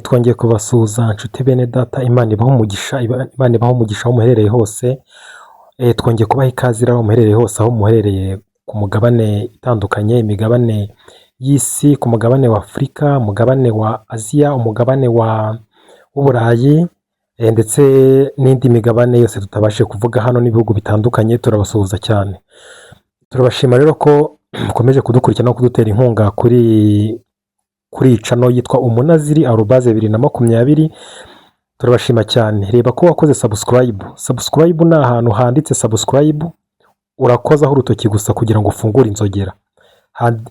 Twongeye kubasuhuza nshuti bene data, Imana ibahe umugisha, Imana ibahe umugisha aho muherereye hose. Twongeye kubaha ikaze aho muherereye hose, aho muherereye ku mugabane itandukanye, imigabane y'isi, ku mugabane wa Afurika, umugabane wa Aziya, umugabane w'Uburayi, ndetse n'indi migabane yose tutabashe kuvuga hano n'ibihugu bitandukanye. Turabasuhuza cyane, turabashima rero ko mukomeje kudukurikirana no kudutera inkunga kuri channel yitwa Umunaziri @2020. Turabashima cyane. Reba ko wakoze subscribe ni ahantu handitse subscribe, urakozaho urutoki gusa kugira ngo ufungure inzogera.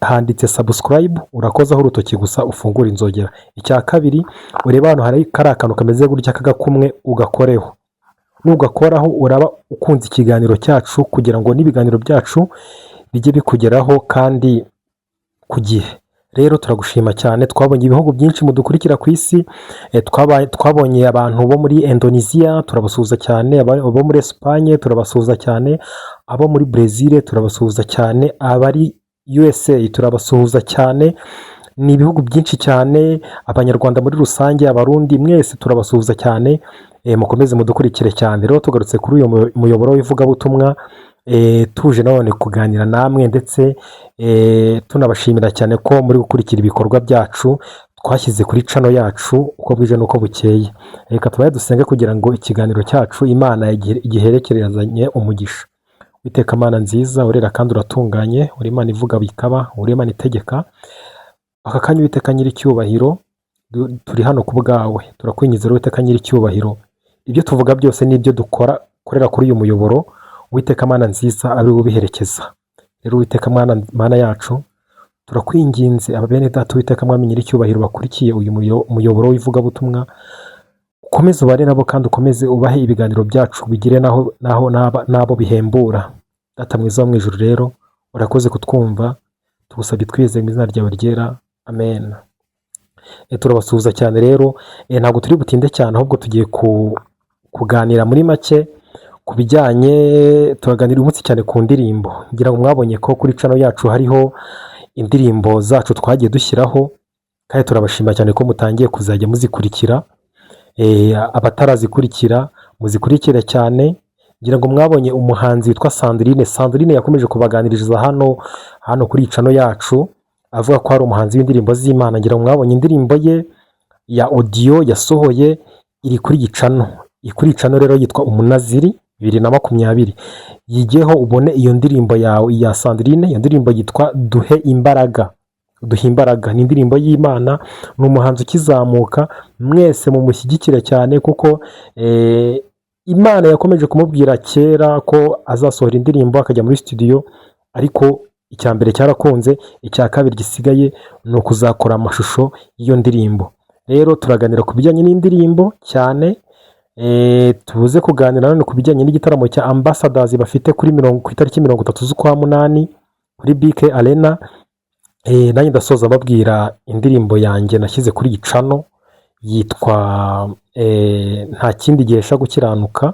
Handitse subscribe, urakozaho urutoki gusa ufungure inzogera. Icya kabiri, ureba hano hari akantu kameze gutya kagakumwe, ugakoreho. Nugakoraho uraba ukunze ikiganiro cyacu kugira ngo n'ibiganiro byacu bijye bikugeraho kandi ku gihe. Rero turagushima cyane. Twabonye ibihugu byinshi mudukurikira ku isi. Twabonye abantu bo muri Indonesia, turabasuhuza cyane. Abo muri Espagne turabasuhuza cyane. Abo muri Brazil turabasuhuza cyane. Abari USA turabasuhuza cyane. Ni ibihugu byinshi cyane. Abanyarwanda muri rusange, abarundi mwese turabasuhuza cyane. Mukomeze mudukurikire cyane. Rero tugarutse kuri uyu muyoboro w'ivugabutumwa, tuje none kuganira namwe, ndetse tunabashimira cyane ko muri gukurikira ibikorwa byacu twashyize kuri channel yacu uko bwije nuko bukeye. Reka tubaye dusenge kugira ngo ikiganiro cyacu Imana igiherekerezanye umugisha. Witeka Mana nziza, urera kandi uratunganye, uri Imana ivuga bikaba, uri Imana itegeka. Aka kanya Witeka nyir'icyubahiro, turi hano ku bwawe, turakwingiza Witeka nyir'icyubahiro, ibyo tuvuga byose n'ibyo dukorera kuri uyu muyoboro, Witeka Mana nziza abe ubiherekeza. Rero Witeka Mana yacu, turakwinginze ababene data Witeka Mwami nyir'icyubahiro bakurikiye uyu muyoboro w'ivugabutumwa, ukomeze ubane nabo kandi ukomeze ubahe ibiganiro byacu bigire nabo bihembura. Data mwiza wo mu ijuru, rero urakoze kutwumva, tugusabye twizeye mu izina ryawe ryera, amen. Turabasuhuza cyane. Rero ntabwo turi butinde cyane, ahubwo tugiye kuganira muri make ku bijyanye, turaganira umunsi cyane ku ndirimbo. Ngira ngo mwabonye ko kuri channel yacu hariho indirimbo zacu twagiye dushyiraho, kandi turabashima cyane ko mutangiye kuzajya muzikurikira. Abatarazikurikira muzikurikire cyane. Ngira ngo mwabonye umuhanzi witwa Sandrine yakomeje kubaganiriza hano kuri channel yacu, avuga ko ari umuhanzi w'indirimbo z'Imana. Ngira ngo mwabonye indirimbo ye ya audio yasohoye iri kuri iyi channel rero yitwa Umunaziri 2020. Yigeho ubone iyo ndirimbo ya Sandrine. Iyo ndirimbo yitwa Duhe Imbaraga. Ni indirimbo y'Imana, ni umuhanzi ukizamuka. Mwese mumushyigikire cyane, kuko Imana yakomeje kumubwira kera ko azasohora indirimbo akajya muri studio, ariko icya mbere cyarakunze, icya kabiri gisigaye ni ukuzakora amashusho y'iyo ndirimbo. Rero turaganira ku bijyanye n'indirimbo cyane. Tubuze kuganira none ku bijyanye n'igitaramo cya Ambassadors bafite ku itariki 30 z'ukwa munani kuri BK Arena. Nanjye ndasoza babwira indirimbo yanjye nashyize kuri iyi channel yitwa Nta kindi gihesha gukiranuka.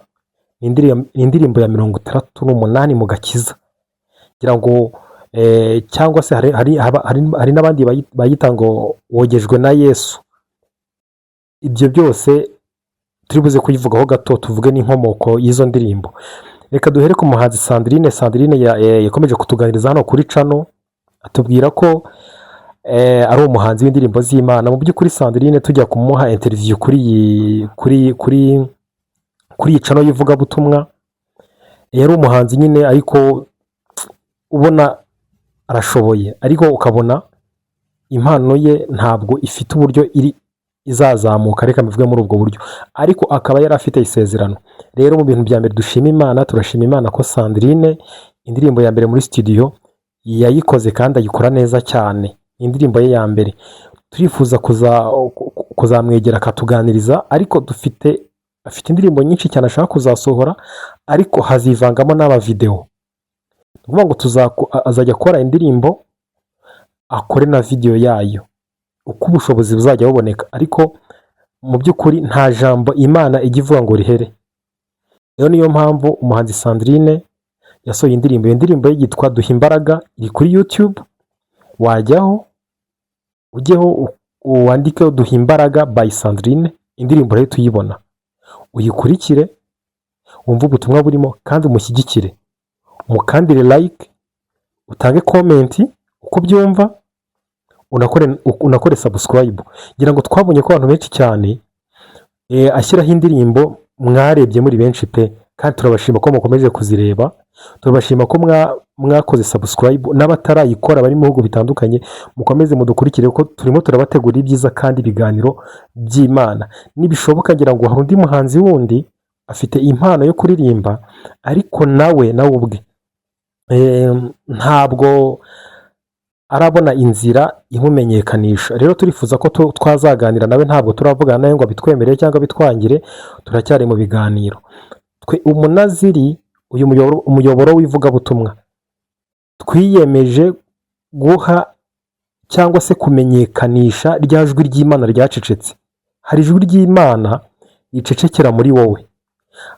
Indirimbo ya 68 mu gakiza. Ngira ngo cyangwa se hari n'abandi bayita ngo wogejwe na Yesu. Ibyo byose turi buze kuyivugaho gato, tuvuge n'inkomoko y'izo ndirimbo. Reka duhere ku muhanzi Sandrine yakomeje kutuganiriza hano kuri channel, atubwira ko ari umuhanzi w'indirimbo z'Imana. Mu by'ukuri Sandrine tujya kumuha interview kuri channel y'ivugabutumwa, yari umuhanzi nyine, ariko ubona arashoboye, ariko ukabona impano ye ntabwo ifite uburyo izazamuka, reka mbivuge muri ubwo buryo, ariko akaba yari afite isezerano. Rero mu bintu bya mbere turashima Imana ko Sandrine indirimbo ya mbere muri studio yayikoze kandi ayikora neza cyane. Indirimbo ye ya mbere turifuza kuzamwegera akatuganiriza, ariko afite indirimbo nyinshi cyane ashaka kuzasohora, ariko hazivangamo n'aba video. Kuvuga ngo azajya akora indirimbo akore na video yayo uko ubushobozi buzajya buboneka, ariko mu by'ukuri nta jambo Imana ijya ivuga ngo rihere. Rero niyo mpamvu umuhanzi Sandrine yasohoye indirimbo ye yitwa Duhe Imbaraga, iri kuri YouTube. Wajyaho ujyeho wandike duha imbaraga by Sandrine, indirimbo rero tuyibona, uyikurikire wumve ubutumwa burimo kandi umushyigikire, umukandire like, utange comment uko byumva, unakore subscribe. Ngira ngo twabonye ko abantu benshi cyane ashyiraho indirimbo mwarebye muri benshi pe, kandi turabashima ko mukomeje kuzireba, turabashima ko mwakoze subscribe, n'abatarayikora bari mu bihugu bitandukanye mukomeze mudukurikire ko turimo turabategurira ibyiza kandi ibiganiro by'Imana. Nibishoboka ngira ngo hari undi muhanzi wundi afite impano yo kuririmba ariko nawe ubwe ntabwo arabona inzira imumenyekanisha. Rero turifuza ko twazaganira nawe, ntabwo turavugana nawe ngo bitwemerere cyangwa bitwangire, turacyari mu biganiro. Twe Umunaziri, uyu umuyoboro w'ivugabutumwa, twiyemeje guha cyangwa se kumenyekanisha rya jwi ry'Imana ryacecetse. Hari ijwi ry'Imana ricecekera muri wowe,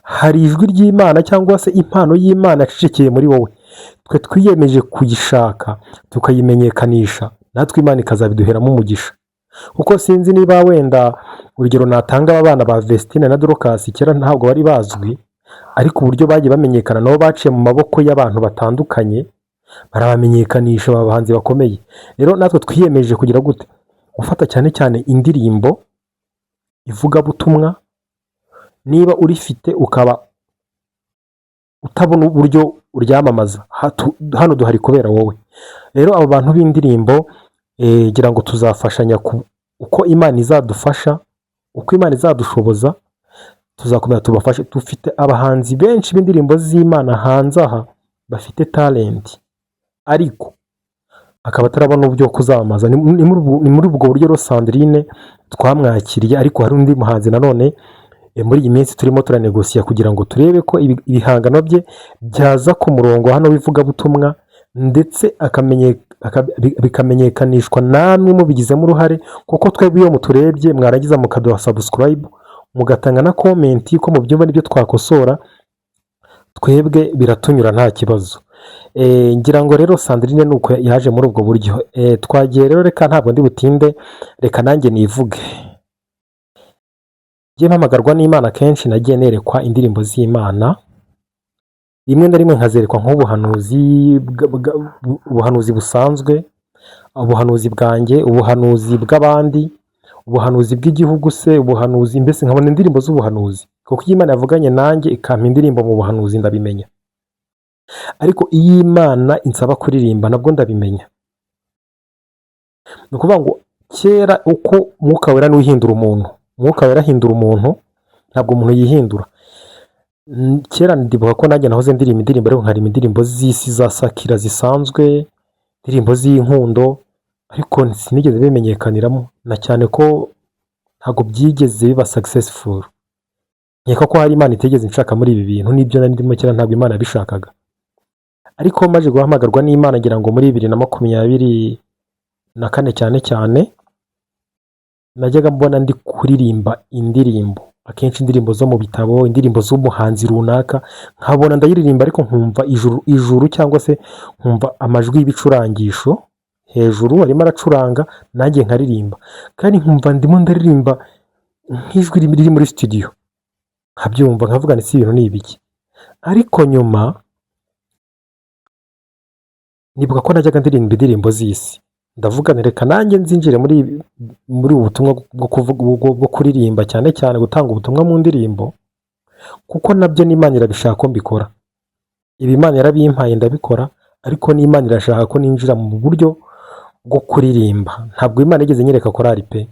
hari ijwi ry'Imana cyangwa se impano y'Imana yacecekeye muri wowe. Twe twiyemeje kuyishaka tukayimenyekanisha, natwe Imana ikazabiduheramo umugisha. Kuko sinzi niba wenda urugero natanga abana ba Vestine na Dorcas kera ntabwo bari bazwi, ariko uburyo bagiye bamenyekana nabo baciye mu maboko y'abantu batandukanye, barabamenyekanisha, abahanzi bakomeye. Rero natwe twiyemeje kugira gute, gufata cyane cyane indirimbo ivugabutumwa, niba urifite ukaba utabona uburyo uryamamaza, hano duhari kubera wowe. Rero abo bantu b'indirimbo ngira ngo tuzafashanya uko Imana izadufasha, uko Imana izadushoboza, tuzakomeza tubafashe. Dufite abahanzi benshi b'indirimbo z'Imana hanze aha bafite talent, ariko akaba atarabona uburyo kuzamamaza. Ni muri ubwo buryo rero Sandrine twamwakiriye, ariko hari undi muhanzi nanone muri iyi minsi turimo turanegosiya kugira ngo turebe ko ibihangano bye byaza ku murongo hano w'ivugabutumwa, ndetse bikamenyekanishwa namwe mubigizemo uruhare. Kuko twebwe iyo muturebye mwarangiza mukaduha subscribe, mugatanga na comment ko mu byumba nibyo twakosora, twebwe biratunyura nta kibazo. Ngira ngo rero Sandrine nuko yaje muri ubwo buryo. Twagiye rero, reka ntabwo ndi butinde, reka nanjye nivuge. Ngiye mpamagarwa n'Imana kenshi, nagiye nerekwa indirimbo z'Imana, rimwe na rimwe nkazerekwa ubuhanuzi busanzwe, ubuhanuzi bwanjye, ubuhanuzi bw'abandi, ubuhanuzi bw'igihugu se, ubuhanuzi mbese nkabona indirimbo z'ubuhanuzi, kuko iyo Imana yavuganye nanjye ikampa indirimbo mu buhanuzi ndabimenya. Ariko iyo Imana insaba kuririmba nabwo ndabimenya. Ni ukuvuga ngo kera uko Mwuka Wera niwe uhindura umuntu, Mwuka Wera ahindura umuntu, ntabwo umuntu yihindura. Kera ndibuka ko nanjye nahoze ndirimba indirimbo, ariko nkarima indirimbo z'isi za Sakira zisanzwe, indirimbo z'inkundo, ariko sinigeze bimenyekaniramo, na cyane ko ntabwo byigeze biba successful. Nkeka ko hari Imana itegeze nshaka muri ibi bintu, n'ibyo nari ndimo kera ntabwo Imana yabishakaga. Ariko maze guhamagarwa n'Imana ngira ngo muri 2024 cyane najyaga mbona ndi kuririmba indirimbo, akenshi indirimbo zo mu bitabo, indirimbo z'umuhanzi runaka, nkabona ndayiririmba ariko nkumva ijuru cyangwa se nkumva amajwi y'ibicurangisho hejuru arimo aracuranga, nanjye nkaririmba, kandi nkumva ndimo ndaririmba nk'ijwi riri muri studio, nkabyumva nkavuga ni si ibintu ni ibiki. Ariko nyuma nibuka ko najyaga ndirimba indirimbo z'isi, ndavuga reka nanjye nzinjire muri ubu butumwa bwo kuririmba, cyane cyane gutanga ubutumwa mu ndirimbo, kuko nabyo n'Imana irabishaka ko mbikora. Ibi Imana yarabimpaye ndabikora, ariko n'Imana irashaka ko ninjira mu buryo bwo kuririmba. Ntabwo Imana igeze nyereka korari pe,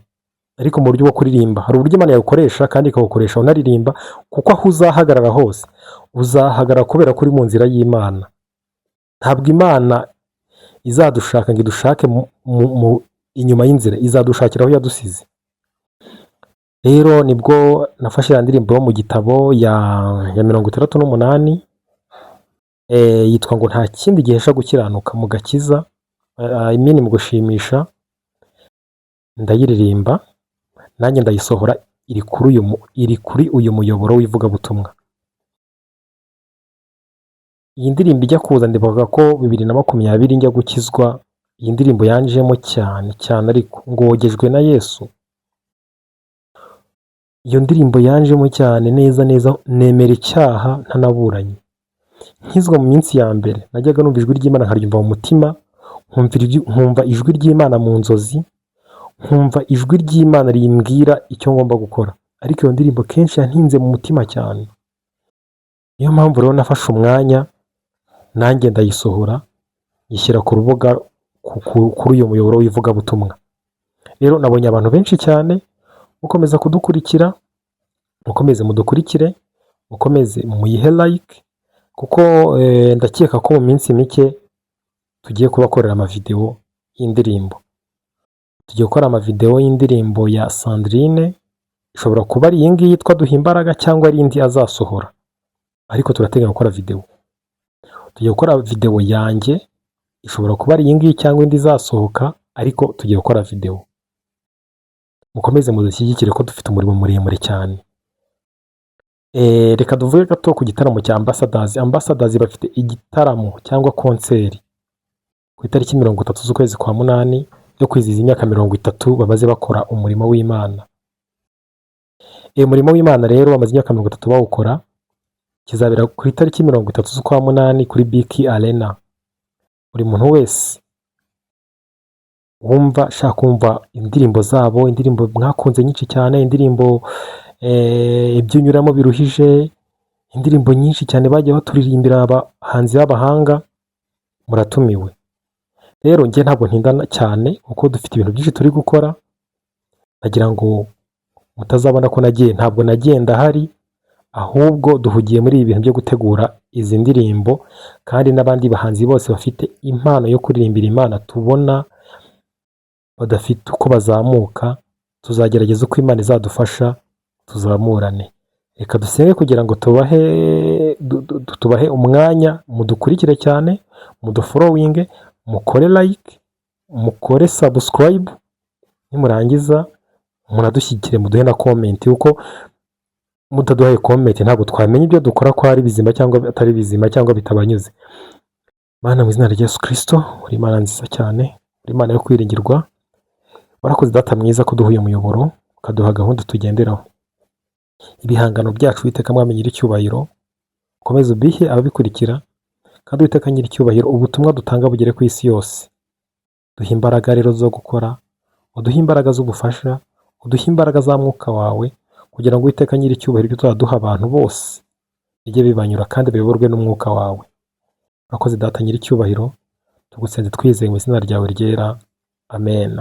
ariko mu buryo bwo kuririmba hari uburyo Imana yagukoresha, kandi ikagukoresha unaririmba, kuko aho uzahagarara hose uzahagarara kubera ko uri mu nzira y'Imana. Ntabwo Imana izadushaka ngo idushake inyuma y'inzira, izadushakira aho yadusize. Rero nibwo nafashe ya ndirimbo yo mu gitabo ya 68 yitwa ngo nta kindi gihesha gukiranuka mu gakiza, imini mu gushimisha, ndayiririmba nanjye ndayisohora, iri kuri uyu muyoboro w'ivugabutumwa. Iyi ndirimbo ijya kuza ndibuka ko 2020 njya gukizwa iyi ndirimbo yanjemo cyane cyane, ariko ngo wogejwe na Yesu. Iyo ndirimbo yanjemo cyane neza neza, nemera icyaha ntanaburanye. Nkizwa mu minsi ya mbere najyaga numva ijwi ry'Imana nkaryumva mu mutima, nkumva ijwi ry'Imana mu nzozi, nkumva ijwi ry'Imana rimbwira icyo ngomba gukora, ariko iyo ndirimbo kenshi yantinze mu mutima cyane. Niyo mpamvu rero nafashe umwanya nanjye ndayisohora, yishyira ku rubuga kuri uyu muyoboro w'ivugabutumwa. Rero nabonye abantu benshi cyane mukomeza kudukurikira, mukomeze mudukurikire, mukomeze muyihe like, kuko ndakeka ko mu minsi mike tugiye kubakorera amavideo y'indirimbo. Tugiye gukora amavideo y'indirimbo ya Sandrine, ishobora kuba ari iyi ngiyi yitwa Duha Imbaraga cyangwa ari indi azasohora, ariko turateganya gukora video. Tugiye gukora video yanjye, ishobora kuba ari iyi ngiyi cyangwa indi izasohoka, ariko tugiye gukora video. Mukomeze mudushyigikire ko dufite umurimo muremure cyane. Reka tuvuge gato ku gitaramo cya Ambassadors. Ambassadors bafite igitaramo cyangwa konseri ku itariki 30 z'ukwezi kwa munani yo kwizihiza imyaka 30 bamaze bakora umurimo w'Imana. Umurimo w'Imana rero bamaze imyaka 30 bawukora, kizabera ku itariki 30 z'ukwa munani kuri BK Arena. Buri muntu wese wumva shaka kumva indirimbo zabo, indirimbo mwakunze nyinshi cyane, indirimbo ibyunyuramo biruhije, indirimbo nyinshi cyane bagiye baturirimbira abahanzi b'abahanga, muratumiwe. Rero njye ntabwo ntindana cyane kuko dufite ibintu byinshi turi gukora, nagira ngo mutazabona ko ntabwo nagenda hari, ahubwo duhugiye muri ibi bintu byo gutegura izi ndirimbo, kandi n'abandi bahanzi bose bafite impano yo kuririmbira Imana tubona badafite uko bazamuka, tuzagerageza uko Imana izadufasha tuzamurane. Reka dusenge kugira ngo tubahe umwanya, mudukurikire cyane, mudufollowinge, mukore like, mukore subscribe, nimurangiza munadushyigikire, muduhe na comment, kuko mutaduhaye comment ntabwo twamenya ibyo dukora ko ari bizima cyangwa atari bizima cyangwa bitabanyuze. Mana, mu izina rya Yesu Kristo, uri Imana nziza cyane, uri Imana yo kwiringirwa. Warakoze Data mwiza ko duhuye umuyoboro, ukaduha gahunda tugenderaho. Ibihangano byacu Uwiteka Mwami nyir'icyubahiro, ukomeze ubihe ababikurikira, kandi Uwiteka nyir'icyubahiro ubutumwa dutanga bugere ku isi yose. Duha imbaraga rero zo gukora, uduhe imbaraga z'ubufasha, uduhe imbaraga za mwuka wawe, kugira ngo Uwiteka nyir'icyubahiro ibyo tuzaduha abantu bose bijye bibanyura kandi biyoborwe n'umwuka wawe. Urakoze Data nyir'icyubahiro, tugusenze twizeye mu izina ryawe ryera. Amen.